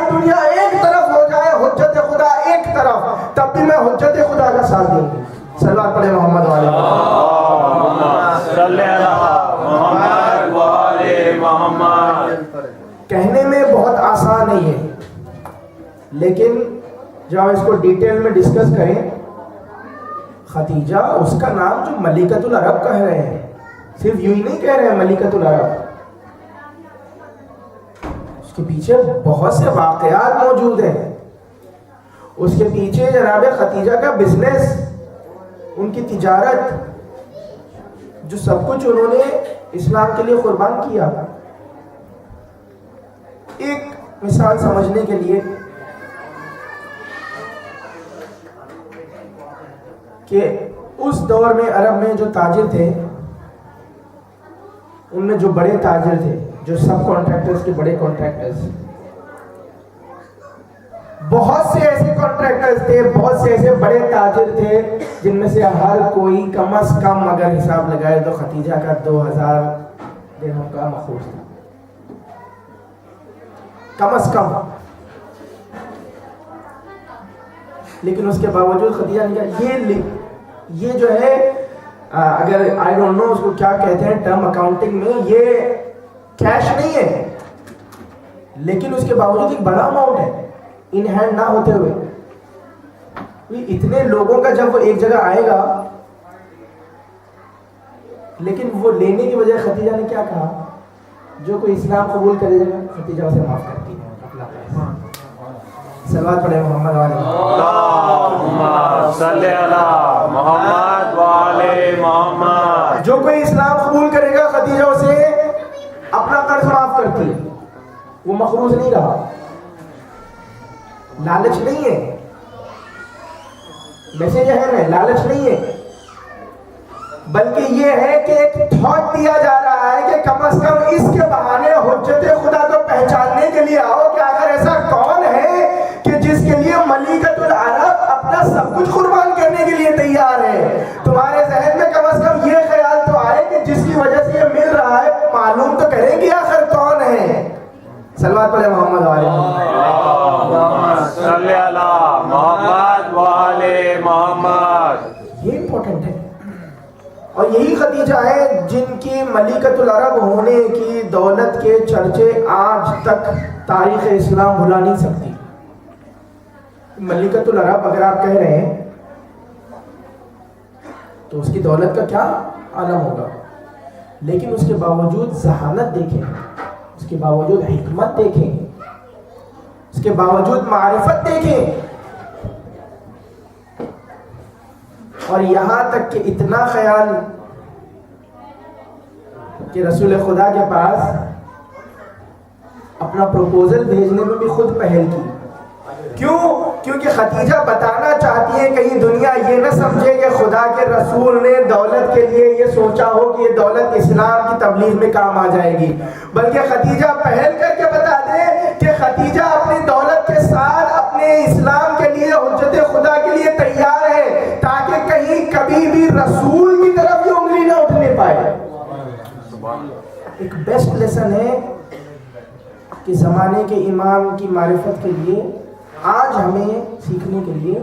ساری دنیا ایک طرف ہو جائے، حجت خدا ایک طرف، تب بھی میں حجت خدا کا ساتھ دوں گی. صلوات پڑھے محمد والے صلی اللہ محمد والے محمد. کہنے میں بہت آسان ہے یہ، لیکن جب آپ اس کو ڈیٹیل میں ڈسکس کریں، خدیجہ اس کا نام جو ملکۃ العرب کہہ رہے ہیں، صرف یوں ہی نہیں کہہ رہے ہیں ملکۃ العرب، اس کے پیچھے بہت سے واقعات موجود ہیں. اس کے پیچھے جناب خدیجہ کا بزنس، ان کی تجارت، جو سب کچھ انہوں نے اسلام کے لیے قربان کیا. ایک مثال سمجھنے کے لیے کہ اس دور میں عرب میں جو تاجر تھے، ان میں جو بڑے تاجر تھے، جو سب کانٹریکٹرز کے بڑے کانٹریکٹرز، بہت سے ایسے کانٹریکٹرز تھے، بہت سے ایسے بڑے تاجر تھے جن میں سے ہر کوئی کم از کم اگر حساب لگائے تو خدیجہ کا 2000 درہم کا مخروج تھا، کم از کم. لیکن اس کے باوجود خدیجہ نے کہا یہ جو ہے اگر آئی ڈونٹ نو اس کو کیا کہتے ہیں ٹرم اکاؤنٹنگ میں، یہ کیش نہیں ہے، لیکن اس کے باوجود ایک بڑا اماؤنٹ ہے ان ہینڈ نہ ہوتے ہوئے. اتنے لوگوں کا جب وہ ایک جگہ آئے گا، لیکن وہ لینے کی وجہ خدیجہ نے کیا کہا، جو کوئی اسلام قبول کرے گا خدیجہ اسے معاف کرتی ہے. صلوات پڑھے محمد والے اللہم صلی علی محمد والے محمد. جو کوئی اسلام قبول کرے گا خدیجہ اسے اپنا قرض معاف کرتی ہے. وہ مخروض نہیں رہا، لالچ نہیں ہے، میسج ہے لالچ نہیں ہے، بلکہ یہ ہے کہ ایک تھاٹ دیا جا رہا ہے کہ کم از کم اس کے بہانے حجت خدا کو پہچاننے کے لیے آؤ کہ آخر ایسا کون ہے کہ جس کے لیے ملکۃ العرب اپنا سب کچھ قربان کرنے کے لیے تیار ہے. تمہارے ذہن میں کم از کم یہ خیال تو آئے کہ جس کی وجہ سے یہ مل رہا ہے معلوم تو کریں کہ آخر کون ہے. صلوات پڑھے محمد والے صلی اللہ محمد والے محمد. یہ امپورٹنٹ ہے. اور یہی خدیجہ ہے جن کی ملکۃ العرب ہونے کی دولت کے چرچے آج تک تاریخ اسلام بھلا نہیں سکتی. ملکۃ العرب اگر آپ کہہ رہے ہیں تو اس کی دولت کا کیا عالم ہوگا، لیکن اس کے باوجود ذہانت دیکھیں، اس کے باوجود حکمت دیکھیں، اس کے باوجود معرفت دیکھیں، اور یہاں تک کہ اتنا خیال کہ رسول خدا کے پاس اپنا پروپوزل بھیجنے میں بھی خود پہل کی. کیوں؟ کیونکہ خدیجہ بتانا چاہتی ہے کہیں دنیا یہ نہ سمجھے کہ خدا کے رسول نے دولت کے لیے یہ سوچا ہو کہ یہ دولت اسلام کی تبلیغ میں کام آ جائے گی، بلکہ خدیجہ پہل کر کے بتا دے کہ خدیجہ اپنی دولت کے ساتھ اپنے اسلام کے لیے حجت خدا کے لیے تیار ہے، تاکہ کہیں کبھی بھی رسول کی طرف یہ انگلی نہ اٹھنے پائے. ایک بیسٹ لیسن ہے کہ زمانے کے امام کی معرفت کے لیے آج ہمیں سیکھنے کے لیے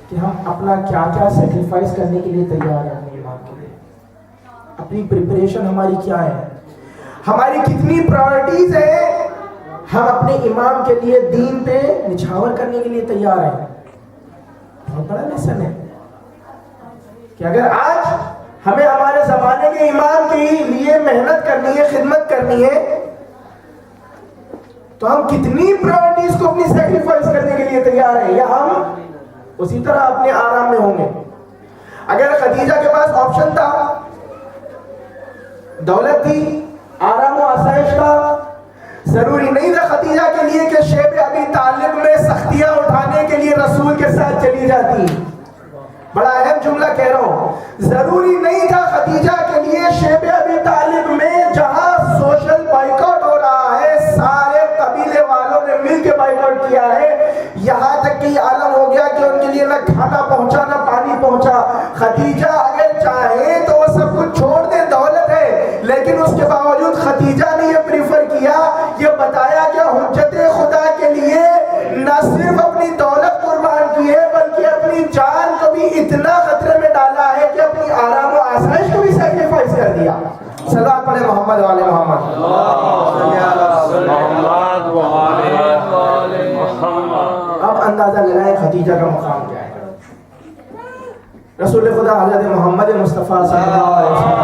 کہ ہم اپنا کیا کیا سیکریفائز کرنے کے لیے تیار ہیں اپنے امام کے لیے. اپنی پریپریشن ہماری کیا ہے، ہماری کتنی پرائورٹیز ہیں، ہم اپنے امام کے لیے دین پہ نچھاور کرنے کے لیے تیار ہیں. بہت بڑا لیسن ہے کہ اگر آج ہمیں ہمارے زمانے کے امام کے لیے محنت کرنی ہے، خدمت کرنی ہے، تو ہم کتنی پرائورٹیز کو اپنی سیکریفائز کرنے کے لیے تیار ہیں، یا ہم اسی طرح اپنے آرام میں ہوں گے. اگر خدیجہ کے پاس آپشن تھا، دولت تھی، آرام و آسائش کا، ضروری نہیں تھا خدیجہ کے لیے کہ شیب ابی طالب میں سختیاں اٹھانے کے لیے رسول کے ساتھ چلی جاتی. بڑا اہم جملہ کہہ رہا ہوں، ضروری نہیں تھا خدیجہ کے لیے شیب ابی طالب میں جہاں سوشل بائیکاٹ ہو رہا ہے، سارے قبیلے والوں نے مل کے بائیکاٹ کیا ہے، یہاں تک کہ یہ عالم ہو گیا کہ ان کے لیے نہ کھانا پہنچا نہ پانی پہنچا. خدیجہ اگر چاہے تو وہ سب کچھ چھوڑ دے، دولت ہے، لیکن اس کے باوجود خدیجہ نے یہ پریفر کیا، یہ بتایا کہ حجت خدا کے لیے اندازہ لگائیں خدیجہ کا مقام کیا ہے. رسول خدا حضرت محمد مصطفیٰ صلی اللہ علیہ وسلم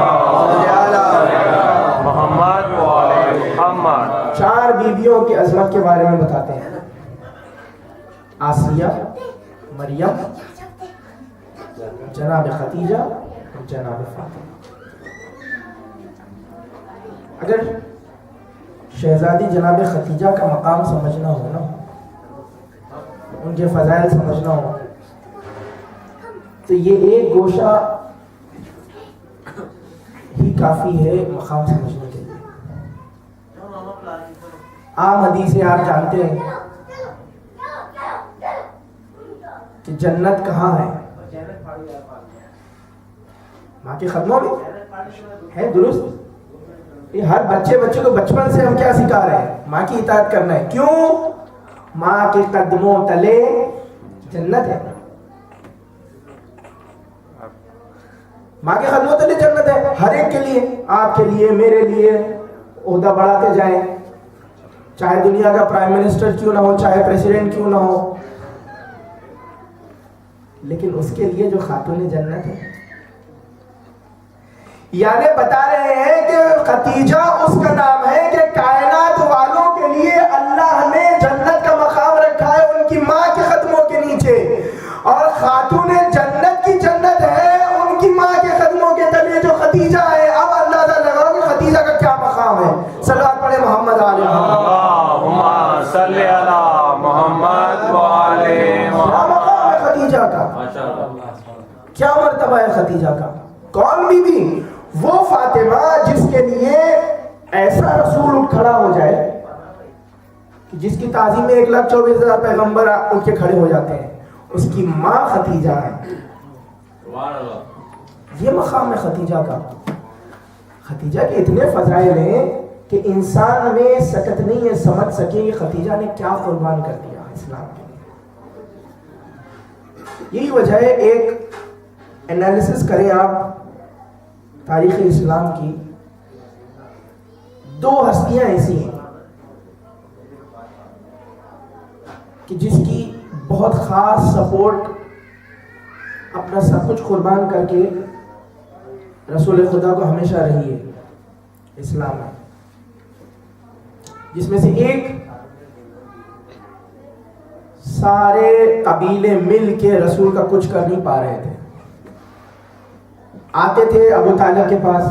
محمد وعلى محمد. 4 بیویوں کی عظمت کے بارے میں بتاتے ہیں. آسیہ، مریم، جناب خدیجہ اور جناب فاطمہ. اگر شہزادی جناب خدیجہ کا مقام سمجھنا ہو نا، ان کے فضائل سمجھنا ہو، تو یہ ایک گوشہ ہی کافی ہے مقام سمجھنے کے لیے. عام حدیث سے آپ جانتے ہیں کہ جنت کہاں ہے؟ ماں کے قدموں میں ہے. درست. یہ ہر بچے کو بچپن سے ہم کیا سکھا رہے ہیں؟ ماں کی اطاعت کرنا ہے. کیوں؟ ماں کے قدموں تلے جنت ہے. ماں کے قدموں تلے جنت ہے ہر ایک کے لیے. آپ کے لیے، میرے لیے. عہدہ بڑھاتے جائیں، چاہے دنیا کا پرائم منسٹر کیوں نہ ہو، چاہے پریزیڈنٹ کیوں نہ ہو، لیکن اس کے لیے جو خاتون جنت ہے. یعنی بتا رہے ہیں کہ خدیجہ اس کا نام ہے کہ کائنات والوں کے لیے اللہ نے جنت کا مقام رکھا ہے ان کی ماں کے قدموں کے نیچے. اور خاتون جنت کی جنت ہے ان کی ماں کے قدموں کے تلے جو خدیجہ ہے. اب اندازہ لگاؤ کہ خدیجہ کا کیا مقام ہے. صلوات پڑھے محمد علیہ اللہم صلی علی محمد وعلى کیا محمد. مقام ہے خدیجہ کا؟ کیا مرتبہ ہے خدیجہ کا؟ کون بی بی؟ وہ فاطمہ جس کے لیے ایسا رسول اٹھ کھڑا ہو جائے کہ جس کی تعظیم میں 1,24,000 پیغمبر اٹھ کے کھڑے ہو جاتے ہیں. اس کی ماں خدیجہ ہے. یہ مقام ہے خدیجہ کا. خدیجہ کے اتنے فضائل ہیں کہ انسان میں سکت نہیں ہے سمجھ سکے کہ خدیجہ نے کیا قربان کر دیا اسلام کے لیے. یہی وجہ ہے ایک انالیسس کریں آپ تاریخ اسلام کی. 2 ہستیاں ایسی ہیں کہ جس کی بہت خاص سپورٹ اپنا سب کچھ قربان کر کے رسول خدا کو ہمیشہ رہی ہے اسلام میں. جس میں سے ایک سارے قبیلے مل کے رسول کا کچھ کر نہیں پا رہے تھے. آتے تھے ابو طالب کے پاس،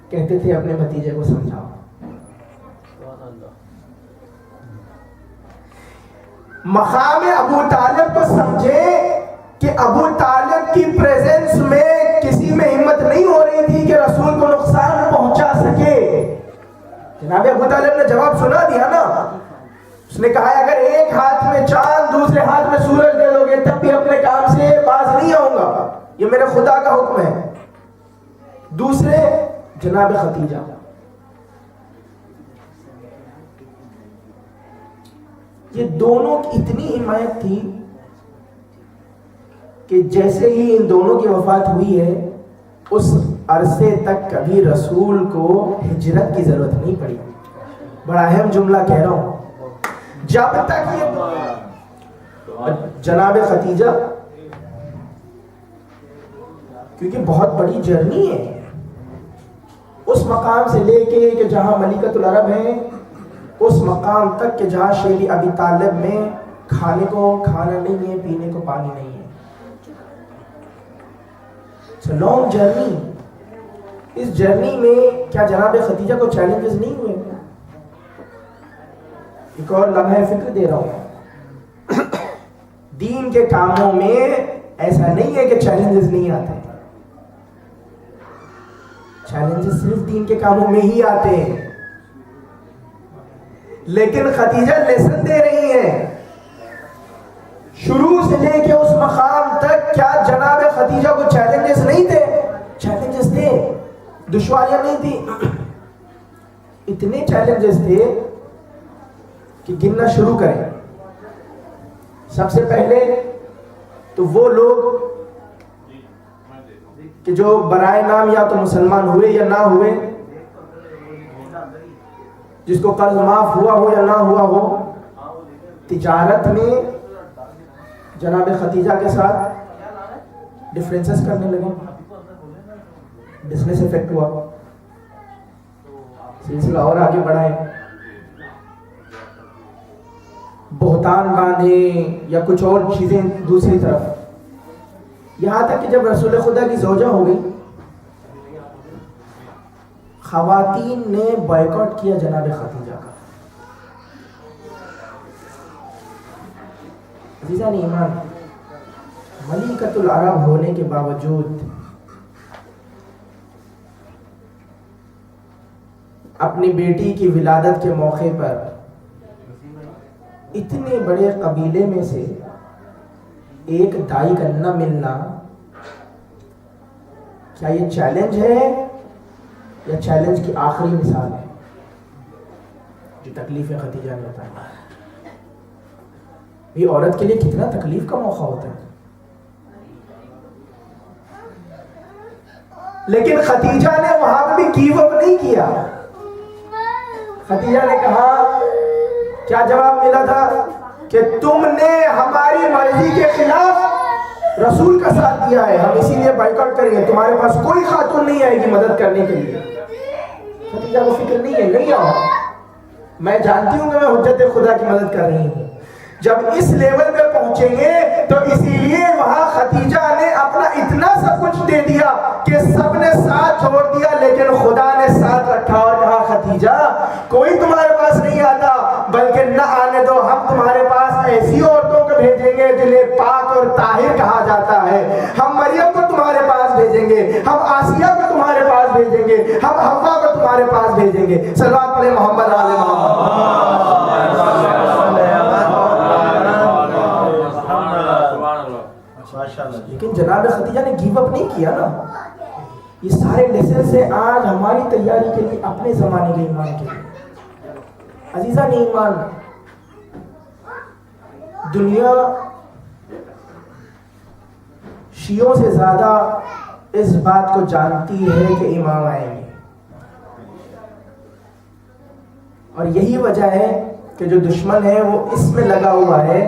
کہتے تھے اپنے بھتیجے کو سمجھاؤ. مقام ابو طالب کو سمجھے کہ ابو طالب کی پریزنس میں کسی میں ہمت نہیں ہو رہی تھی کہ رسول کو نقصان پہنچا سکے. جناب ابو طالب نے جواب سنا دیا نا. اس نے کہا اگر ایک ہاتھ میں چاند دوسرے ہاتھ میں سورج دے دو گے تب بھی اپنے کام سے باز نہیں آؤں گا. یہ میرے خدا کا حکم ہے. دوسرے جناب خدیجہ. یہ دونوں کی اتنی حمایت تھی کہ جیسے ہی ان دونوں کی وفات ہوئی ہے اس عرصے تک کبھی رسول کو ہجرت کی ضرورت نہیں پڑی. بڑا اہم جملہ کہہ رہا ہوں. جب تک یہ جناب خدیجہ، کیونکہ بہت بڑی جرنی ہے اس مقام سے لے کے کہ جہاں ملکۃ العرب ہے اس مقام تک کہ جہاں شیخ ابی طالب میں کھانے کو کھانا نہیں ہے، پینے کو پانی نہیں ہے. Long journey. اس جرنی میں کیا جناب خدیجہ کو چیلنجز نہیں ہوئے؟ ایک اور لمحہ فکر دے رہا ہوں. دین کے کاموں میں ایسا نہیں ہے کہ چیلنجز نہیں آتے. چیلنجز صرف دین کے کاموں میں ہی آتے ہیں. لیکن خدیجہ لیسن دے رہی ہیں شروع سے لے کے اس مقام تک. کیا جناب خدیجہ کو چیلنجز نہیں تھے؟ چیلنجز تھے. دشواریاں نہیں تھی. اتنے چیلنجز تھے کہ گننا شروع کریں. سب سے پہلے تو وہ لوگ کہ جو برائے نام یا تو مسلمان ہوئے یا نہ ہوئے، جس کو قرض معاف ہوا ہو یا نہ ہوا ہو، تجارت میں جناب خدیجہ کے ساتھ ڈفرینسز کرنے لگے, بزنس افیکٹ ہوا, سلسلہ اور آگے بڑھائے, بہتان باندھے یا کچھ اور چیزیں دوسری طرف, یہاں تک کہ جب رسول خدا کی زوجہ ہو گئی, خواتین نے بائیکاٹ کیا جناب خدیجہ کا. عزیزان ایمان, ملکۃ العرب ہونے کے باوجود اپنی بیٹی کی ولادت کے موقع پر اتنے بڑے قبیلے میں سے ایک دائی کا نہ ملنا, کیا یہ چیلنج ہے یا چیلنج کی آخری مثال ہے جو تکلیف خدیجہ نے بتایا؟ یہ عورت کے لیے کتنا تکلیف کا موقع ہوتا ہے. لیکن خدیجہ نے وہاں پہ بھی گیو اپ نہیں کیا. خدیجہ نے کہا, کیا جواب ملا تھا کہ تم نے ہماری مرضی کے خلاف رسول کا ساتھ دیا ہے, ہم اسی لیے بائیکاٹ کریں گے, تمہارے پاس کوئی خاتون نہیں آئے گی مدد کرنے کے لیے. خدیجہ کو فکر نہیں ہے, نہیں آؤ, میں جانتی ہوں کہ میں حجت خدا کی مدد کر رہی ہوں. جب اس لیول پہ پہنچیں گے تو اسی لیے وہاں خدیجہ نے اپنا اتنا سب کچھ دے دیا کہ سب نے ساتھ چھوڑ دیا, لیکن خدا نے ساتھ رکھا اور کہا, خدیجہ کوئی تمہارے پاس نہیں آتا, بلکہ نہ آنے دو, ہم تمہارے پاس ایسی عورتوں کو بھیجیں گے جنہیں پاک اور طاہر کہا جاتا ہے. ہم مریم کو تمہارے پاس بھیجیں گے, ہم آسیہ کو تمہارے پاس بھیجیں گے, ہم حوا کو تمہارے پاس بھیجیں گے. صلوات پڑھیں محمد آل محمد. لیکن جناب خدیجہ نے گیو اپ نہیں کیا نا. یہ سارے لیسن سے آج ہماری تیاری کے لیے, اپنے زمانے کے ایمان کے لیے. عزیزان ایمان, دنیا شیعوں سے زیادہ اس بات کو جانتی ہے کہ امام آئیں گے, اور یہی وجہ ہے کہ جو دشمن ہے وہ اس میں لگا ہوا ہے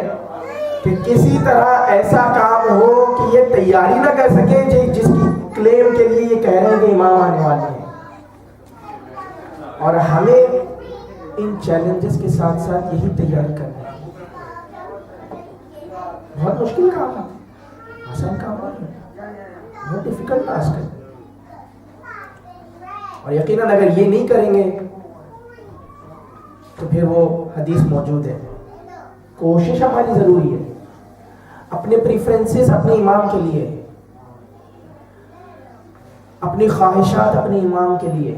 کہ کسی طرح ایسا کام ہو کہ یہ تیاری نہ کر سکے جس کی کلیم کے لیے یہ کہہ رہے ہیں کہ امام آنے والے ہیں. اور ہمیں ان چیلنجز کے ساتھ ساتھ یہی تیاری کرنا ہے. بہت مشکل کام ہے, آسان کام نہیں, بہت ڈیفیکلٹ ٹاسک ہے. اور یقیناً اگر یہ نہیں کریں گے تو پھر وہ حدیث موجود ہے, کوشش ہماری ضروری ہے, اپنے پریفرنسز اپنے امام کے لیے, اپنی خواہشات اپنے امام کے لیے,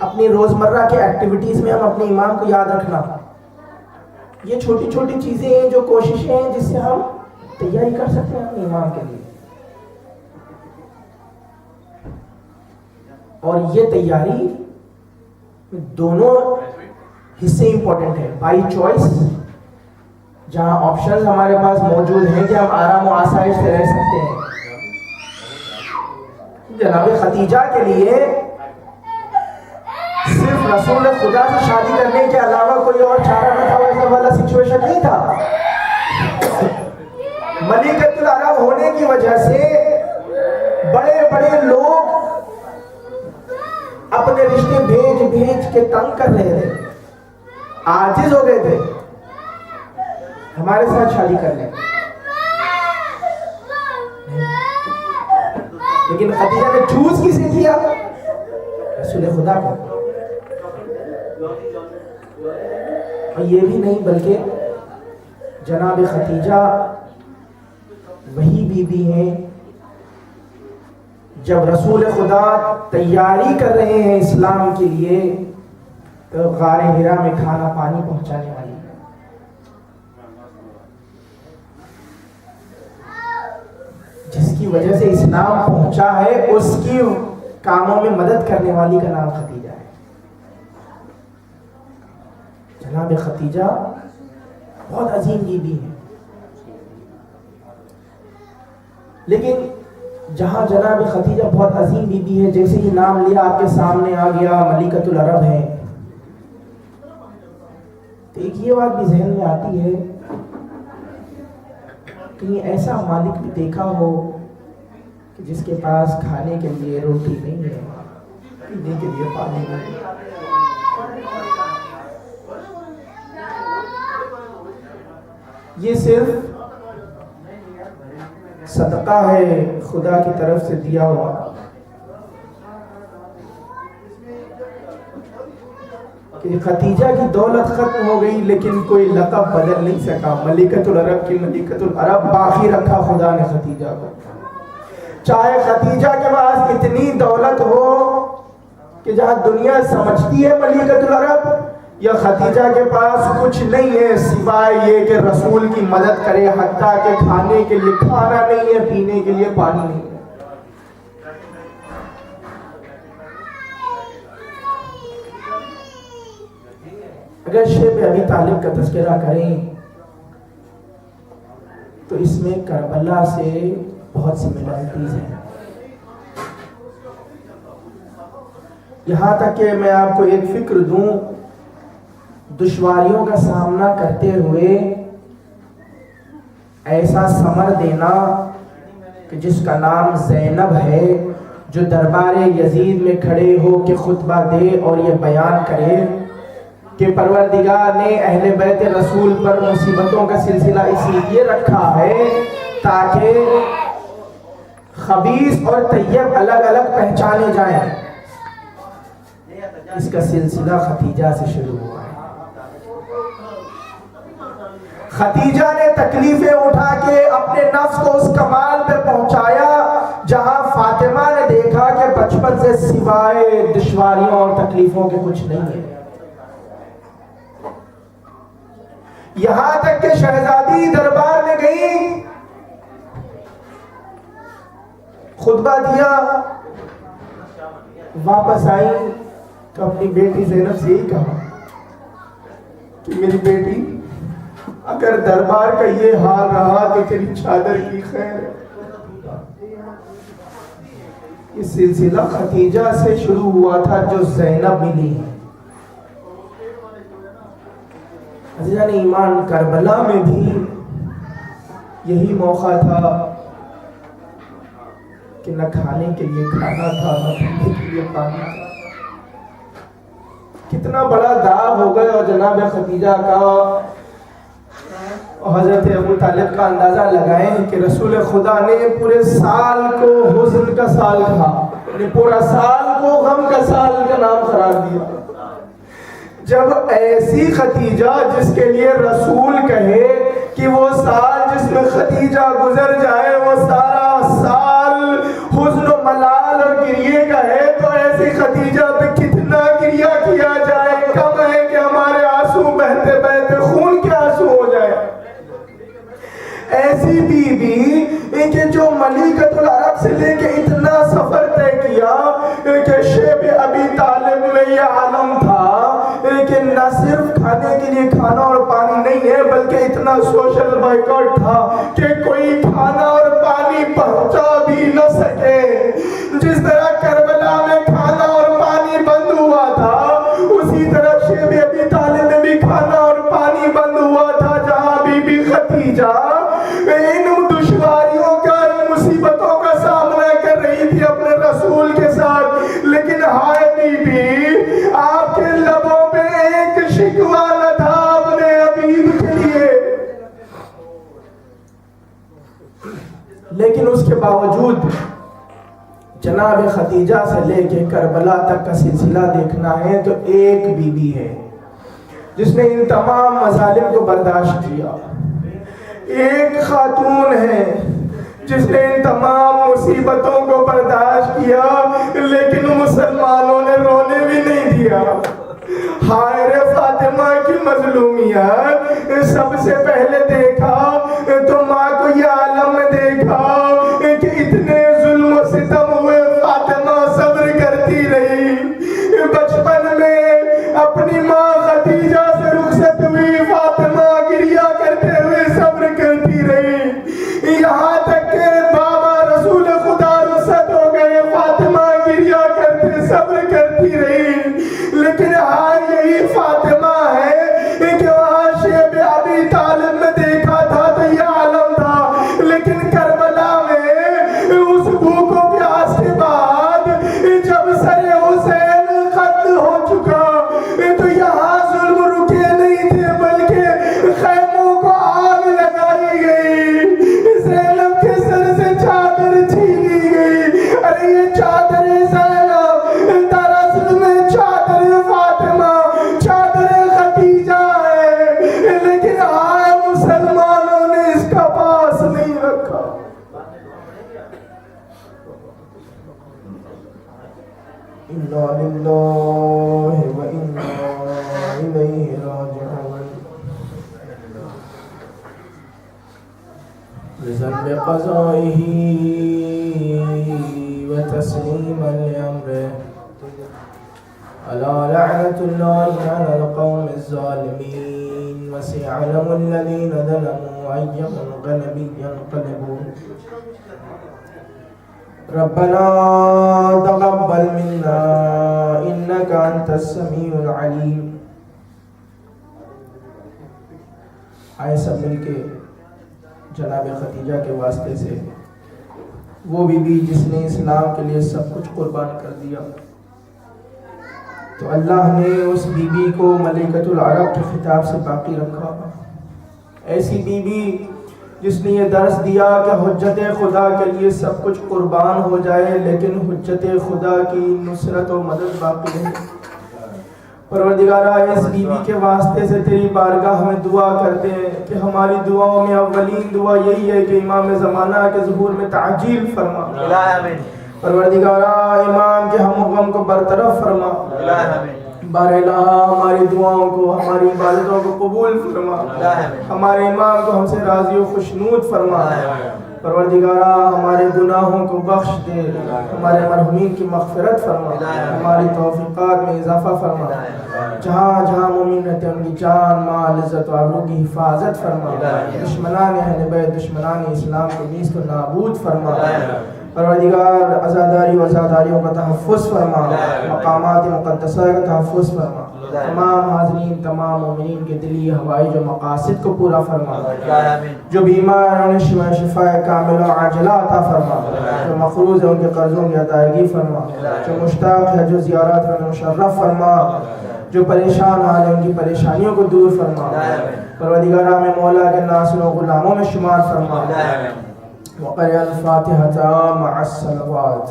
اپنی روزمرہ کے ایکٹیویٹیز میں ہم اپنے امام کو یاد رکھنا. یہ چھوٹی چھوٹی چیزیں ہیں جو کوششیں ہیں جس سے ہم تیاری کر سکتے ہیں اپنے امام کے لیے. اور یہ تیاری دونوں حصے امپورٹنٹ ہیں. بائی چوائس, جہاں آپشنز ہمارے پاس موجود ہیں کہ ہم آرام و آسائش سے رہ سکتے ہیں. جناب خدیجہ کے لیے صرف رسول خدا سے شادی کرنے کے علاوہ کوئی اور چارہ نہ تھا, ایسا والا سچویشن نہیں تھا. ملکۃ العرب ہونے کی وجہ سے بڑے بڑے لوگ اپنے رشتے بھیج بھیج کے تنگ کر رہے تھے, عاجز ہو گئے تھے, ہمارے ساتھ شادی کر لیں. لیکن خدیجہ نے چوز کسے کیا؟ رسول خدا کو. اور یہ بھی نہیں بلکہ جناب خدیجہ وہی بی بی ہیں جب رسول خدا تیاری کر رہے ہیں اسلام کے لیے تو غار حرا میں کھانا پانی پہنچانے والی, جس کی وجہ سے اسلام پہنچا ہے, اس کی کاموں میں مدد کرنے والی کا نام خدیجہ ہے. جناب خدیجہ بہت عظیم بی بی ہے. لیکن جہاں جناب خدیجہ بہت عظیم بی بی ہے, جیسے ہی نام لیا آپ کے سامنے آ گیا ملکۃ العرب ہے, تو ایک یہ بات بھی ذہن میں آتی ہے کہیں ایسا مالک بھی دیکھا ہو کہ جس کے پاس کھانے کے لیے روٹی نہیں ہے، پینے کے لیے پانی نہیں ہے؟ یہ صرف صدقہ ہے خدا کی طرف سے دیا ہوا۔ کہ خدیجہ کی دولت ختم ہو گئی لیکن کوئی لقب بدل نہیں سکا، ملکۃ العرب کی ملکۃ العرب باقی رکھا خدا نے خدیجہ کو۔ چاہے خدیجہ کے پاس اتنی دولت ہو کہ جہاں دنیا سمجھتی ہے ملکۃ العرب، یا خدیجہ کے پاس کچھ نہیں ہے سوائے یہ کہ رسول کی مدد کرے، حتیٰ کہ کھانے کے لیے کھانا نہیں ہے، پینے کے لیے پانی نہیں ہے۔ اگر شیب ابی طالب کا تذکرہ کریں تو اس میں کربلا سے بہت سملیرٹیز ہیں، یہاں تک کہ میں آپ کو ایک فکر دوں، دشواریوں کا سامنا کرتے ہوئے ایسا ثمر دینا کہ جس کا نام زینب ہے، جو دربار یزید میں کھڑے ہو کے خطبہ دے اور یہ بیان کرے کہ پروردگار نے اہل بیت رسول پر مصیبتوں کا سلسلہ اس لیے رکھا ہے تاکہ خبیث اور طیب الگ الگ پہچانے جائیں۔ اس کا سلسلہ خدیجہ سے شروع ہوا ہے۔ خدیجہ نے تکلیفیں اٹھا کے اپنے نفس کو اس کمال پہ پہنچایا جہاں فاطمہ نے دیکھا کہ بچپن سے سوائے دشواریوں اور تکلیفوں کے کچھ نہیں ہے۔ یہاں تک کہ شہزادی دربار میں گئی، خطبہ دیا، واپس آئی تو اپنی بیٹی زینب سے یہی کہا کہ میری بیٹی، اگر دربار کا یہ حال رہا تو تیری چادر کی خیر ہے۔ یہ سلسلہ خدیجہ سے شروع ہوا تھا جو زینب ملی۔ عزیزان ایمان، کربلا میں بھی یہی موقع تھا کہ نہ کھانے کے لیے کھانا تھا، نہ پینے کے لیے پانی تھا۔ کتنا بڑا داغ ہو گیا، اور جناب خدیجہ کا اور حضرت ابو طالب کا اندازہ لگائیں کہ رسول خدا نے پورے سال کو حزن کا سال کہا، پورا سال کو غم کا سال کا نام قرار دیا۔ جب ایسی خدیجہ جس کے لیے رسول کہے کہ وہ سال جس میں خدیجہ گزر جائے وہ سارا سال حزن و ملال اور گریے کا ہے، تو ایسی خدیجہ پہ کتنا گریہ کیا جائے، کم ہے کہ ہمارے آنسو بہتے بہتے خون کے آنسو ہو جائے۔ ایسی بی بی کہ جو ملکۃ العرب سے لے کے اتنا سفر طے کیا کہ شیب ابی طالب میں یہ عالم تھا کہ نہ صرف کھانے کے لیے کھانا اور پانی نہیں ہے بلکہ اتنا سوشل بائیکاٹ تھا کہ کوئی کھانا اور پانی پہنچا بھی نہ سکے۔ جس طرح کربلا میں کھانا اور پانی بند ہوا تھا، اسی طرح شیب ابی طالب میں بھی کھانا اور پانی بند ہوا تھا، جہاں بی بی خدیجہ ان دشواریوں کا، ان مصیبتوں کا سامنا کر رہی تھی اپنے رسول کے ساتھ، لیکن ہائے بی بی، آپ کے لبوں پہ ایک شکوہ نہ تھا اپنے حبیب کے لیے۔ لیکن اس کے باوجود جناب خدیجہ سے لے کے کربلا تک کا سلسلہ دیکھنا ہے تو ایک بی بی ہے جس نے ان تمام مظالم کو برداشت کیا، ایک خاتون ہے جس نے ان تمام مصیبتوں کو برداشت کیا، لیکن مسلمانوں نے رونے بھی نہیں دیا۔ ہائے رے فاطمہ کی مظلومیت، سب سے پہلے دیکھا تو ماں کو یہ عالم میں دیکھا کہ اتنے ظلم و ستم ہوئے، فاطمہ صبر کرتی رہی۔ بچپن میں اپنی ماں خدیجہ سے رخصت ہوئی، فاطمہ گریہ کرتے ہوئے صبر کرتی رہی، یہاں تک کہ بابا رسول خدا رخصت ہو گئے، فاطمہ گریہ کرتے صبر کرتی رہی۔ لیکن ہاں یہی فاطمہ ہے کہ وہاں شیب ابی طالب میں دیکھا تھا رضا بقضائه وتسليما لأمره ألا لعنة الله على القوم الظالمين وسيعلم الذين ظلموا أي منقلب ينقلبون ربنا تقبل منا إنك أنت السميع العليم. آئے سب مل کے جناب خدیجہ کے واسطے سے وہ بی بی جس نے اسلام کے لیے سب کچھ قربان کر دیا، تو اللہ نے اس بی بی کو ملکۃ العرب کے خطاب سے باقی رکھا. ایسی بی بی جس نے یہ درس دیا کہ حجت خدا کے لیے سب کچھ قربان ہو جائے لیکن حجت خدا کی نصرت و مدد باقی رہے. پروردگارہ اس بی بی کے واسطے سے تیری بارگاہ میں دعا کرتے ہیں کہ ہماری دعاؤں میں اولین دعا یہی ہے کہ امام زمانہ کے ظہور میں تعجیل فرما. پروردگارہ امام کے ہم و غم کو برطرف فرما. بار الہ ہماری دعاؤں کو ہماری عبادتوں کو قبول فرما. ہمارے امام کو ہم سے راضی و خوشنود فرما. پروردگارہ ہمارے گناہوں کو بخش دے، ہمارے مرحومین کی مغفرت فرما، ہماری توفیقات میں اضافہ فرما. جہاں جہاں مومن رہتے ہیں ان کی جان مال عزت و آبرو کی حفاظت فرما. دشمنان اہل بیت دشمنان اسلام کو نیست و نابود فرما. پروردگار عزاداری و عزاداریوں کا تحفظ فرما، مقامات مقدسہ کا تحفظ فرما. تمام حاضرین تمام مومنین کے دلی حوائج و مقاصد کو پورا فرما. جو بیمار ہیں انہیں شفاء کامل و عاجلہ عطا فرما. جو مقروض ہیں ان کے قرضوں کی ادائیگی فرما. جو مشتاق ہے جو زیارت میں مشرف فرما. جو پریشان حال ہیں ان کی پریشانیوں کو دور فرما. پروردگارہ میں مولا کے ناصر و غلاموں میں شمار فرما. وقرئ الفاتحة مع الصلوات.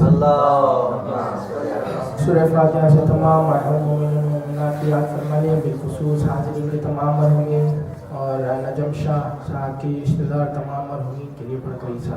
سورہ فاتحہ سے تمام مرحوم مومنین مومنات کی یاد فرمانے، بالخصوص حاضرین کے تمام مرحومین اور نجم شاہ صاحب کی رشتہ دار تمام مرحومین کے لیے پڑھ کر ایسا